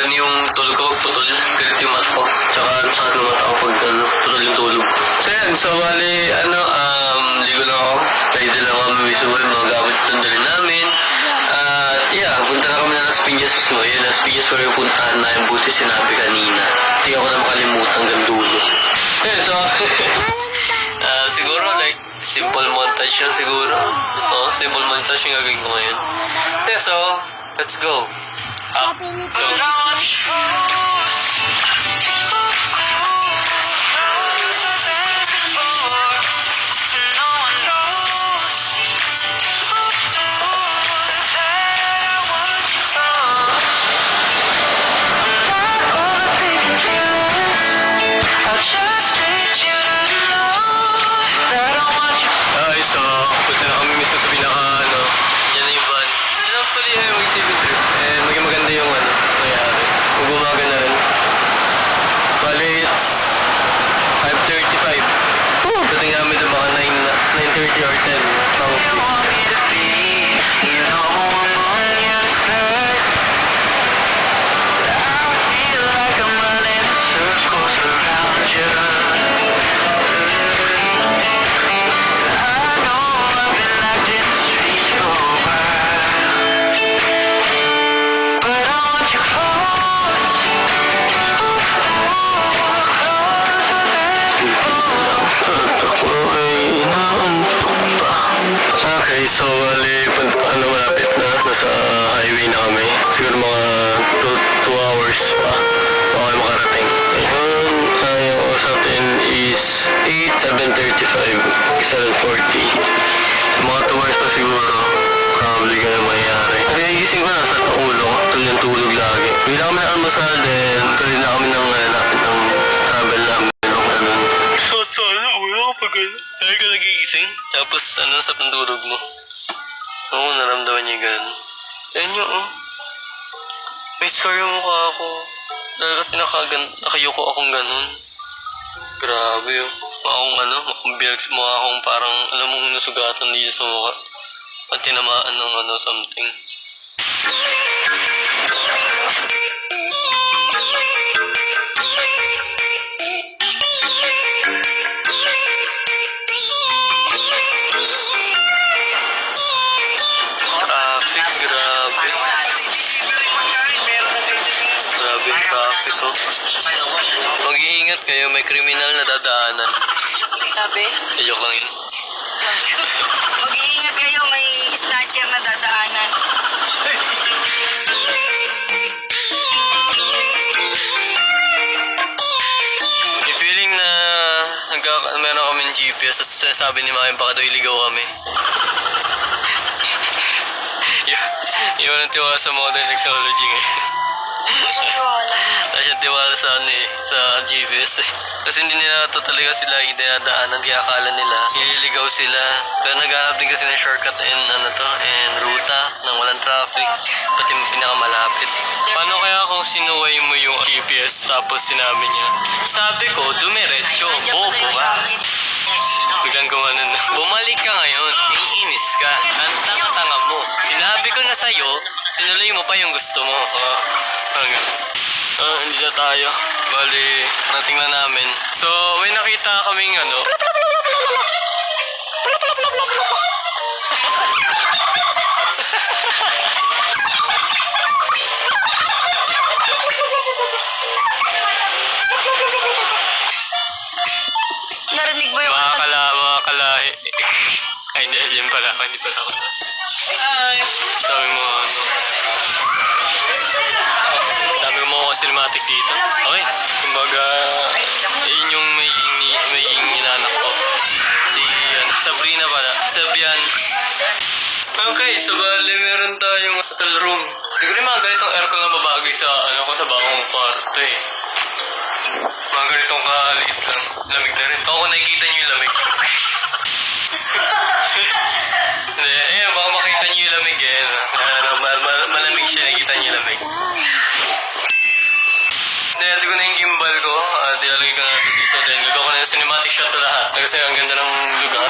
Minsan yung tulog ko putol, galit yung mata ko. Tsaka sakit ng mata ko pag putol yung tulog. So yan, so bali, ligo lang ako. Ready lang kami visual, mga gamit doon dalhin namin. Yeah, punta na kami na Las Piñas. So yun, Las Piñas wala yung puntahan na yung buti sinabi kanina. Hindi ako na makalimutan hanggang dulo. Yeah, so, siguro like, simple montage siya siguro. Oo, simple montage yung gagawin ko ngayon. Yeah, so, let's go. Up. Go. So, punta na kami mismo sa pinaka, yan na yung van. Yan actually, mag-isipin trip. And maging maganda yung, nangyari. Kung bumaga na rin. Bali, it's 5:35. Dating namin na baka 9:30 or 10. Okay, so malapit na. Nasa highway na kami. Siguro mga 2 hours pa. Okay, makarating. Ngayon, yung sa atin is 7:35, 7:40. Mga 2 hours pa siguro. Probably ganun mangyayari. Nagigising ko na sa ulo. Tuloy ng tulog lagi. Bigla kami na almusal din. Tuloy na kami ng lapit ng travel namin. Sana, wala ka pa gano'n. Dahil ka nagigising, tapos sa pandulog mo. Oo, naramdaman niya gano'n. Ayan yun, may scar yung mukha ako. Dahil kasi nakayuko akong gano'n. Grabe yun. Mukha akong parang, alam mong nasugatan dito sa mukha. At tinamaan ng something. Traffic ko. Mag-iingat kayo, may kriminal na dadaanan. Sabi? Joke lang yun. Mag-iingat kayo, may snatcher na dadaanan. Yung feeling na meron kaming GPS at sinasabi ni Mami baka daw iligaw kami. Yun ang tiwala sa modern technology ngayon. Saan tiwala sa GPS eh. Kasi hindi nila talaga sila dinadaanan kaya akala nila ililigaw sila. Pero naghanap din kasi ng shortcut and ruta nang walang traffic. Pati yung pinakamalapit. Paano kaya kung sinuway mo yung GPS tapos sinabi niya, sabi ko dumiretso, bobo ka. Biglang gumanon na. Bumalik ka ngayon, inis ka. Ang tanga-tanga mo. Sinabi ko na sa'yo, sinuloy mo pa yung gusto mo. Hindi na tayo. Bali, parating na namin. So, may nakita kaming Narinig mo yung mga kalahi. Ay, hindi. Alien pala ako. Hindi pala ako. Sabi mo, sabi mo ako cinematic dito. Okay. Kumbaga, yun yung may inanak ko. Si Sabrina pala. Sabian. Okay, so bali meron tayong hotel room. Siguro yung mga ganitong aircon na babagay sa sa bagong kwarto eh. Mga ganitong kaliit lang. Lamig na rin. Ako nakikita niyo yung lamig. Hindi, baka makita niyo yung lamig eh. Malamig siya, nakikita niyo yung lamig. Hindi ko na yung gimbal ko. Dilalagay ko na dito. Then, gagawa ko na yung cinematic shot sa lahat. Kasi ang ganda ng lugar.